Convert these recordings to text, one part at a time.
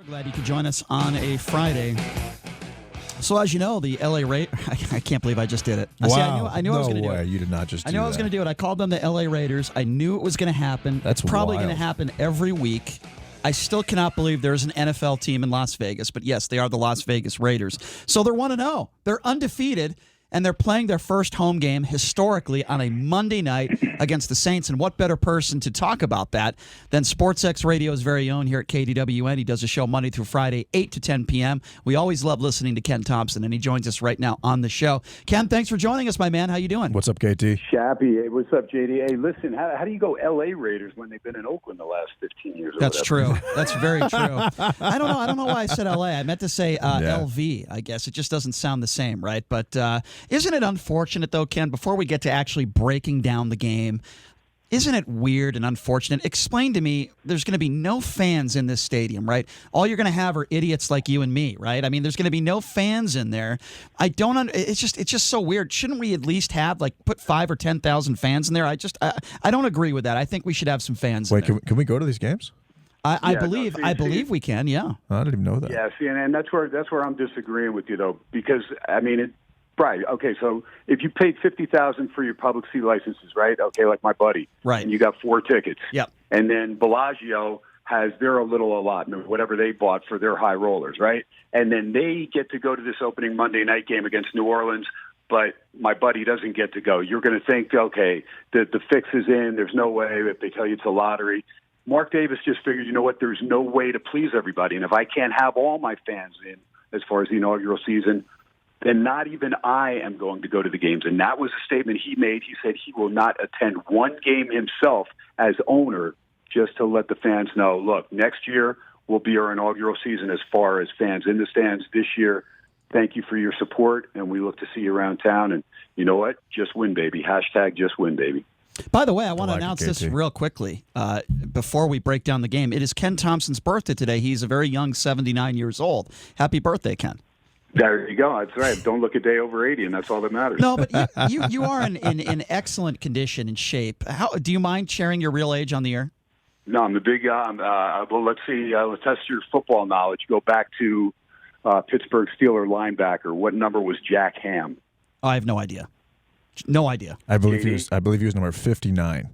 Glad you could join us on a Friday. So as you know, the LA Raiders, I can't believe I just did it. Wow. See, I knew I was going to do it. You did not just do that. I knew I was going to do it. I called them the LA Raiders. I knew it was going to happen. That's It's probably going to wild. happen every week. I still cannot believe there's an NFL team in Las Vegas, but yes, they are the Las Vegas Raiders. So they're 1-0. They're undefeated, and they're playing their first home game historically on a Monday night against the Saints. And what better person to talk about that than SportsX Radio's very own here at KDWN. He does a show Monday through Friday, 8 to 10 p.m. We always love listening to Ken Thomson, and he joins us right now on the show. Ken, thanks for joining us, my man. How you doing? What's up, KT? Shappy, hey, what's up, JD? Hey, listen, how do you go L.A. Raiders when they've been in Oakland the last 15 years? That's true. That's very true. I don't know why I said L.A. I meant to say L.V., I guess. It just doesn't sound the same, right? But isn't it unfortunate, though, Ken, before we get to actually breaking down the game, isn't it weird and unfortunate? Explain to me, there's going to be no fans in this stadium, right? All you're going to have are idiots like you and me, right? I mean, there's going to be no fans in there. It's just so weird. Shouldn't we at least have, put 5,000 or 10,000 fans in there? I don't agree with that. I think we should have some fans in there. Can we go to these games? I believe we can, yeah. I didn't even know that. Yeah, see, and that's where I'm disagreeing with you, though, because, I mean, right, okay, so if you paid $50,000 for your public seat licenses, right? Okay, like my buddy. Right. And you got 4 tickets. Yep. And then Bellagio has their little allotment, whatever they bought for their high rollers, right? And then they get to go to this opening Monday night game against New Orleans, but my buddy doesn't get to go. You're going to think, okay, the fix is in. There's no way if they tell you it's a lottery. Mark Davis just figured, you know what, there's no way to please everybody. And if I can't have all my fans in as far as the inaugural season, then not even I am going to go to the games. And that was a statement he made. He said he will not attend one game himself as owner just to let the fans know, look, next year will be our inaugural season as far as fans in the stands. This year, thank you for your support, and we look to see you around town. And you know what? Just win, baby. # just win, baby. By the way, I want to announce this real quickly before we break down the game. It is Ken Thompson's birthday today. He's a very young 79 years old. Happy birthday, Ken. There you go. That's right. Don't look a day over 80, and that's all that matters. No, but you are in excellent condition and shape. Do you mind sharing your real age on the air? No, I'm the big. Well, let's see. Let's test your football knowledge. Go back to Pittsburgh Steeler linebacker. What number was Jack Ham? I have no idea. No idea. I believe he was number 59.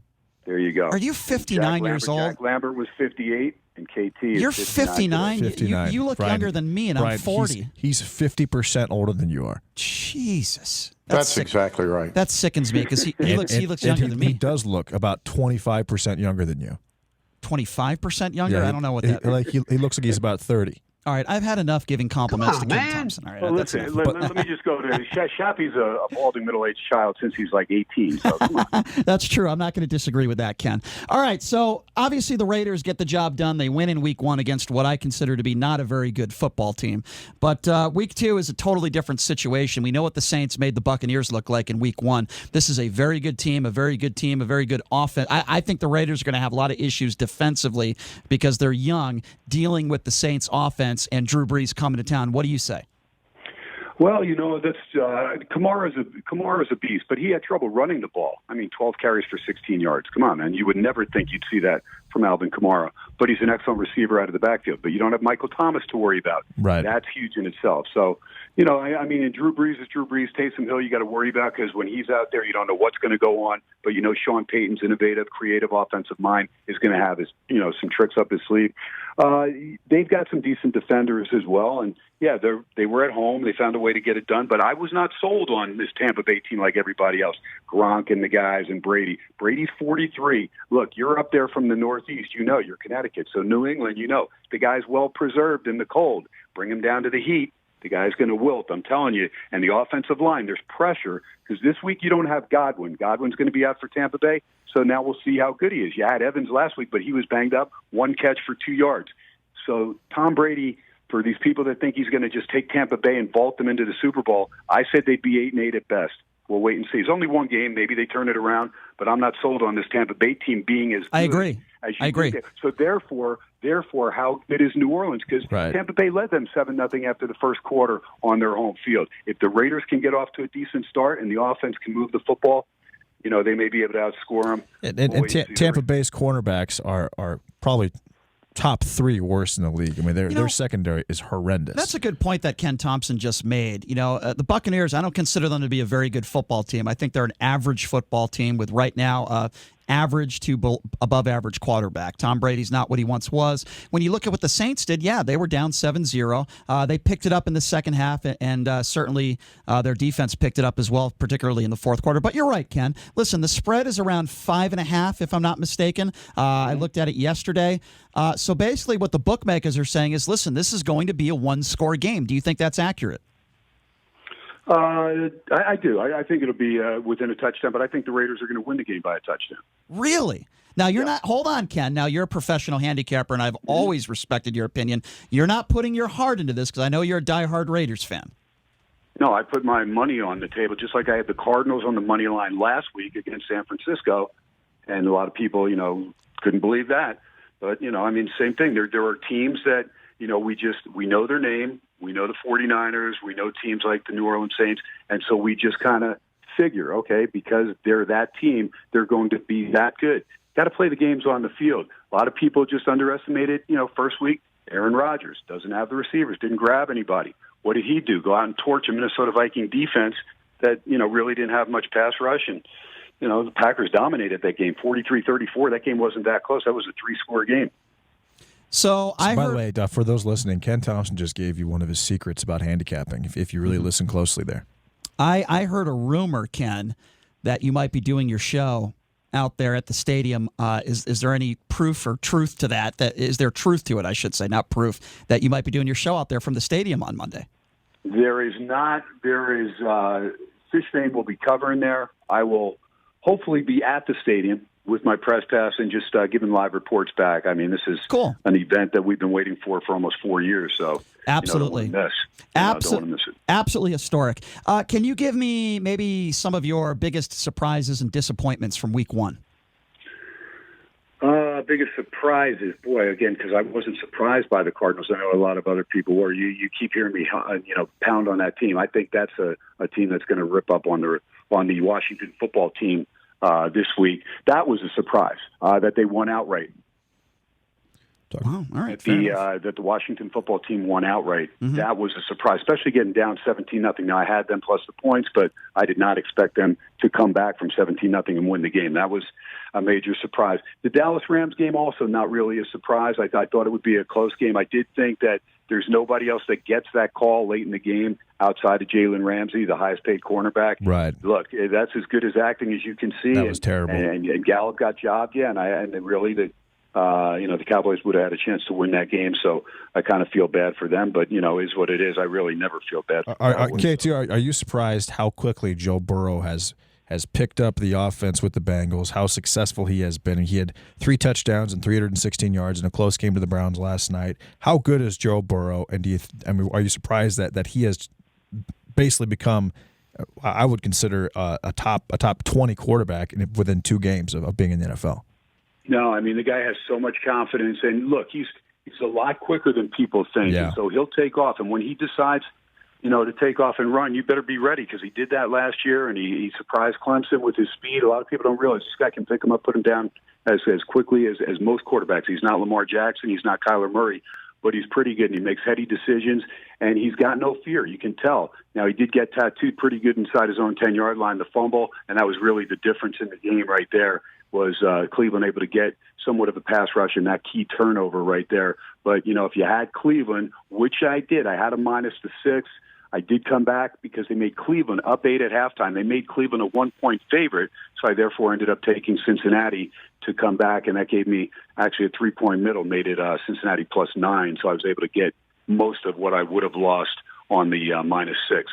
There you go. Are you 59 years old? Jack Lambert was 58, and KT is You're 59? 59. You look Brian, younger than me, and Brian, I'm 40. He's 50% older than you are. Jesus. That's exactly right. That sickens me because he looks younger than me. He does look about 25% younger than you. 25% younger? Yeah, I don't know what that is. He looks like he's about 30. All right, I've had enough giving compliments to Ken Thompson. All right, well, listen, let me just go to Shappy's a balding middle-aged child since he's like 18. So come on. That's true. I'm not going to disagree with that, Ken. All right, so obviously the Raiders get the job done. They win in Week 1 against what I consider to be not a very good football team. But Week 2 is a totally different situation. We know what the Saints made the Buccaneers look like in Week 1. This is a very good team, a very good offense. I think the Raiders are going to have a lot of issues defensively because they're young, dealing with the Saints' offense and Drew Brees coming to town. What do you say? Well, you know, that's Kamara's a beast, but he had trouble running the ball. I mean, 12 carries for 16 yards. Come on, man. You would never think you'd see that from Alvin Kamara. But he's an excellent receiver out of the backfield. But you don't have Michael Thomas to worry about. Right. That's huge in itself. So, you know, I mean, and Drew Brees is Drew Brees. Taysom Hill, you got to worry about because when he's out there, you don't know what's going to go on. But you know, Sean Payton's innovative, creative offensive mind is going to have his, you know, some tricks up his sleeve. They've got some decent defenders as well, and yeah, they were at home. They found a way to get it done, but I was not sold on this Tampa Bay team like everybody else. Gronk and the guys and Brady. Brady's 43. Look, you're up there from the Northeast. You know, you're Connecticut. So New England, you know, the guy's well preserved in the cold. Bring him down to the heat. The guy's going to wilt, I'm telling you. And the offensive line, there's pressure because this week you don't have Godwin. Godwin's going to be out for Tampa Bay, so now we'll see how good he is. You had Evans last week, but he was banged up. 1 catch for 2 yards. So Tom Brady, for these people that think he's going to just take Tampa Bay and vault them into the Super Bowl, I said they'd be 8-8 at best. We'll wait and see. It's only one game. Maybe they turn it around, but I'm not sold on this Tampa Bay team being as good. I agree. I agree. So therefore, how good is New Orleans? Because Tampa Bay led them 7-0 after the first quarter on their home field. If the Raiders can get off to a decent start and the offense can move the football, you know, they may be able to outscore them. And Tampa Bay's cornerbacks are probably top 3 worst in the league. I mean, their secondary is horrendous. That's a good point that Ken Thomson just made. The Buccaneers, I don't consider them to be a very good football team. I think they're an average football team with right now average to above average quarterback. Tom Brady's not what he once was. When you look at what the Saints did, they were down 7-0. They picked it up in the second half, and certainly their defense picked it up as well, particularly in the fourth quarter. But you're right, Ken. Listen, the spread is around 5.5, if I'm not mistaken. I looked at it yesterday. So basically what the bookmakers are saying is, listen, this is going to be a one-score game. Do you think that's accurate? I do. I think it'll be within a touchdown, but I think the Raiders are going to win the game by a touchdown. Really? Now, you're not – hold on, Ken. Now, you're a professional handicapper, and I've always respected your opinion. You're not putting your heart into this because I know you're a diehard Raiders fan. No, I put my money on the table, just like I had the Cardinals on the money line last week against San Francisco, and a lot of people, couldn't believe that. But, same thing. There are teams that, we know their name. We know the 49ers. We know teams like the New Orleans Saints. And so we just kind of figure, okay, because they're that team, they're going to be that good. Got to play the games on the field. A lot of people just underestimated, first week, Aaron Rodgers doesn't have the receivers, didn't grab anybody. What did he do? Go out and torch a Minnesota Viking defense that, really didn't have much pass rush. And, the Packers dominated that game, 43-34. That game wasn't that close. That was a 3-score game. So by the way, for those listening, Ken Thomson just gave you one of his secrets about handicapping, if you really listen closely there. I heard a rumor, Ken, that you might be doing your show out there at the stadium. Is there any proof or truth to that? Is there truth to it, I should say, not proof, that you might be doing your show out there from the stadium on Monday? There is not. There is Fish Fame will be covering there. I will hopefully be at the stadium with my press pass and just giving live reports back. I mean, this is cool. An event that we've been waiting for almost 4 years. So absolutely, don't want to miss it. Absolutely historic. Can you give me maybe some of your biggest surprises and disappointments from Week 1? Biggest surprises, boy, again, because I wasn't surprised by the Cardinals. I know a lot of other people were. You keep hearing me, pound on that team. I think that's a team that's going to rip up on the Washington football team this week. That was a surprise that they won outright. Wow, all right. That the Washington football team won outright. Mm-hmm. That was a surprise, especially getting down 17-0. Now, I had them plus the points, but I did not expect them to come back from 17-0 and win the game. That was a major surprise. The Dallas Rams game, also not really a surprise. I thought it would be a close game. I did think that there's nobody else that gets that call late in the game outside of Jalen Ramsey, the highest-paid cornerback. Right. Look, that's as good as acting as you can see. That was terrible. And Gallup got jobbed, and really the Cowboys would have had a chance to win that game, so I kind of feel bad for them, but, is what it is. I really never feel bad for them. KT, are you surprised how quickly Joe Burrow has picked up the offense with the Bengals, how successful he has been? He had 3 touchdowns and 316 yards in a close game to the Browns last night. How good is Joe Burrow, and are you surprised that he has basically become, I would consider, a top 20 quarterback within 2 games of being in the NFL? No, the guy has so much confidence, and look, he's a lot quicker than people think. Yeah. And so he'll take off, and when he decides, to take off and run, you better be ready, because he did that last year, and he surprised Clemson with his speed. A lot of people don't realize this guy can pick him up, put him down as quickly as most quarterbacks. He's not Lamar Jackson, he's not Kyler Murray, but he's pretty good, and he makes heady decisions, and he's got no fear. You can tell. Now, he did get tattooed pretty good inside his own 10-yard line, the fumble, and that was really the difference in the game right there. Was Cleveland able to get somewhat of a pass rush and that key turnover right there. But, if you had Cleveland, which I did, I had a -6. I did come back because they made Cleveland up 8 at halftime. They made Cleveland a 1-point favorite, so I therefore ended up taking Cincinnati to come back, and that gave me actually a 3-point middle, made it Cincinnati +9, so I was able to get most of what I would have lost on the -6.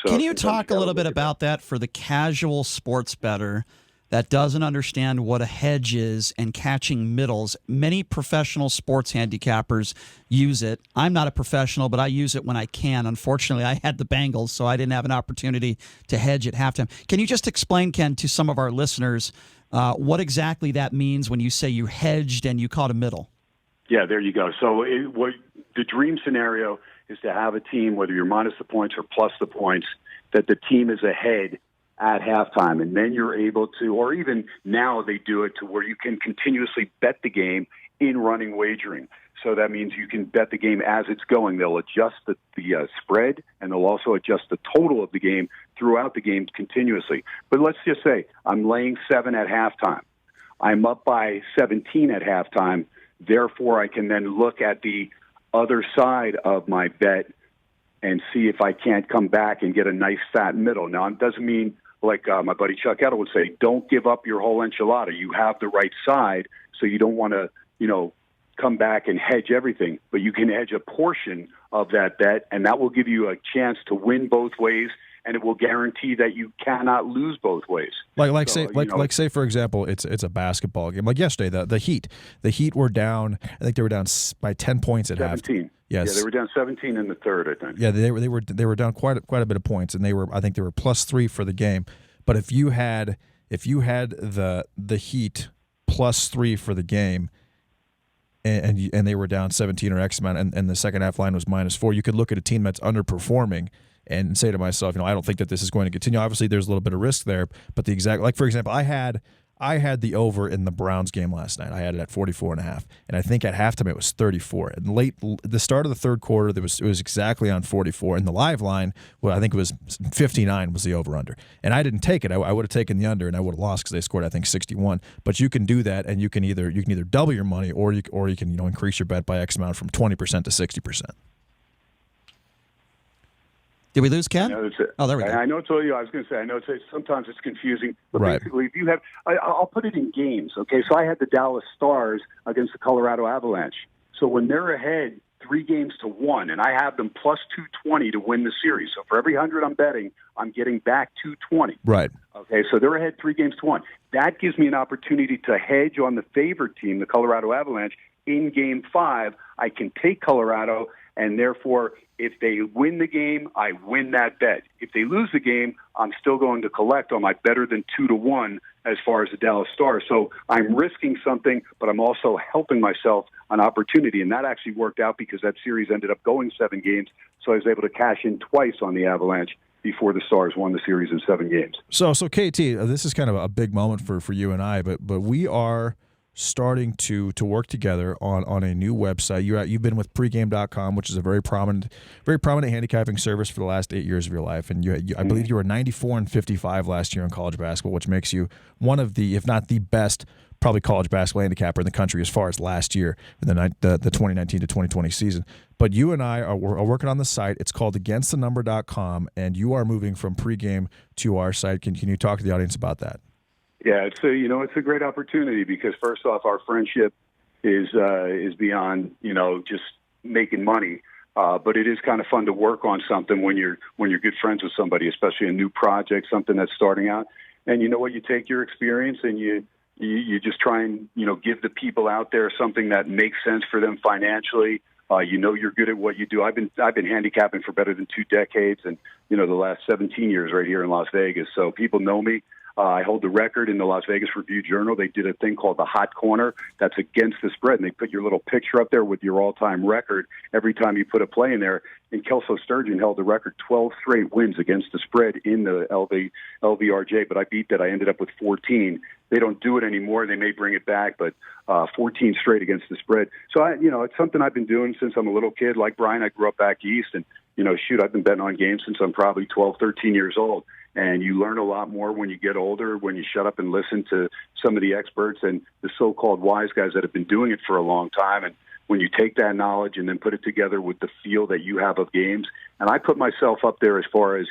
So, can you talk a little bit about that for the casual sports bettor that doesn't understand what a hedge is and catching middles? Many professional sports handicappers use it. I'm not a professional, but I use it when I can. Unfortunately, I had the Bengals, so I didn't have an opportunity to hedge at halftime. Can you just explain, Ken, to some of our listeners what exactly that means when you say you hedged and you caught a middle? Yeah, there you go. So the dream scenario is to have a team, whether you're minus the points or plus the points, that the team is ahead at halftime, and then you're able to, or even now they do it to where you can continuously bet the game in running wagering. So that means you can bet the game as it's going. They'll adjust the spread, and they'll also adjust the total of the game throughout the game continuously. But let's just say I'm laying 7 at halftime. I'm up by 17 at halftime. Therefore, I can then look at the other side of my bet and see if I can't come back and get a nice fat middle. Now, it doesn't mean, like my buddy Chuck Edel would say, don't give up your whole enchilada. You have the right side, so you don't want to, come back and hedge everything. But you can hedge a portion of that bet, and that will give you a chance to win both ways, and it will guarantee that you cannot lose both ways. Say for example, it's a basketball game. Like yesterday, the Heat were down. I think they were down by 10 points at 17. half. Yes. Yeah, they were down 17 in the third, I think. Yeah, they were down quite a bit of points, and I think they were +3 for the game. But if you had the Heat +3 for the game, and they were down 17 or X amount, and the second half line was -4, you could look at a team that's underperforming and say to myself, I don't think that this is going to continue. Obviously, there's a little bit of risk there, but for example, I had the over in the Browns game last night. I had it at 44.5, and I think at halftime it was 34. And the start of the third quarter, it was exactly on 44. And the live line, I think it was 59 was the over/under. And I didn't take it. I would have taken the under, and I would have lost because they scored, I think, 61. But you can do that, and you can either double your money, or you can increase your bet by X amount from 20% to 60%. Did we lose Ken? Oh, there we go. I know it's all you. I was going to say, I know sometimes it's confusing, but right. Basically, if you have, I'll put it in games. Okay, so I had the Dallas Stars against the Colorado Avalanche. So when they're ahead 3-1, and I have them +220 to win the series. So for every 100 I'm betting, I'm getting back 220. Right. Okay, so they're ahead 3-1. That gives me an opportunity to hedge on the favored team, the Colorado Avalanche, in Game 5. I can take Colorado, and therefore, if they win the game, I win that bet. If they lose the game, I'm still going to collect on my better than 2-1 as far as the Dallas Stars. So I'm risking something, but I'm also helping myself an opportunity. And that actually worked out because that series ended up going 7 games. So I was able to cash in twice on the Avalanche before the Stars won the series in 7 games. So KT, this is kind of a big moment for you and I, but we are starting to work together on a new website. You've been with pregame.com, which is a very prominent handicapping service for the last 8 years of your life. And I believe you were 94-55 last year in college basketball, which makes you one of the, if not the best, probably college basketball handicapper in the country as far as last year, the 2019 to 2020 season. But you and I are working on the site. It's called againstthenumber.com, and you are moving from pregame to our site. Can you talk to the audience about that? Yeah, it's a great opportunity because first off, our friendship is beyond just making money, but it is kind of fun to work on something when you're good friends with somebody, especially a new project, something that's starting out. And you take your experience and you just try and give the people out there something that makes sense for them financially. You're good at what you do. I've been handicapping for better than 2 decades, and the last 17 years right here in Las Vegas. So people know me. I hold the record in the Las Vegas Review-Journal. They did a thing called the Hot Corner. That's against the spread, and they put your little picture up there with your all-time record every time you put a play in there. And Kelso Sturgeon held the record 12 straight wins against the spread in the LVRJ, but I beat that. I ended up with 14. They don't do it anymore. They may bring it back, but 14 straight against the spread. So, it's something I've been doing since I'm a little kid. Like Brian, I grew up back east, and, I've been betting on games since I'm probably 12, 13 years old. And you learn a lot more when you get older, when you shut up and listen to some of the experts and the so-called wise guys that have been doing it for a long time. And when you take that knowledge and then put it together with the feel that you have of games, and I put myself up there as far as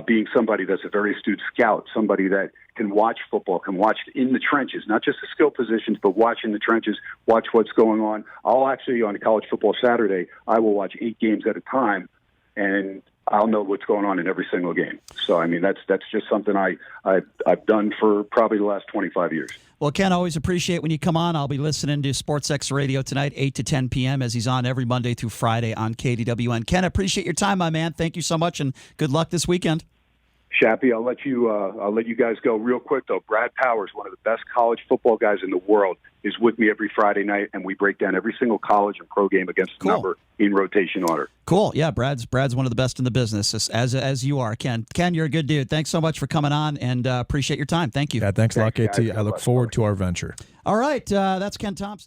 being somebody that's a very astute scout, somebody that can watch football, can watch in the trenches, not just the skill positions, but watch in the trenches, watch what's going on. I'll actually, on College Football Saturday, I will watch 8 games at a time, and I'll know what's going on in every single game. So, that's just something I've done for probably the last 25 years. Well, Ken, always appreciate when you come on. I'll be listening to SportsX Radio tonight, 8 to 10 p.m., as he's on every Monday through Friday on KDWN. Ken, I appreciate your time, my man. Thank you so much, and good luck this weekend. Shappy, I'll let you guys go real quick, though. Brad Powers, one of the best college football guys in the world, is with me every Friday night, and we break down every single college and pro game against the number in rotation order. Cool. Yeah, Brad's one of the best in the business, as you are, Ken. Ken, you're a good dude. Thanks so much for coming on, and appreciate your time. Thank you. Yeah, thanks a lot, KT. I look forward to our venture. All right, that's Ken Thomson.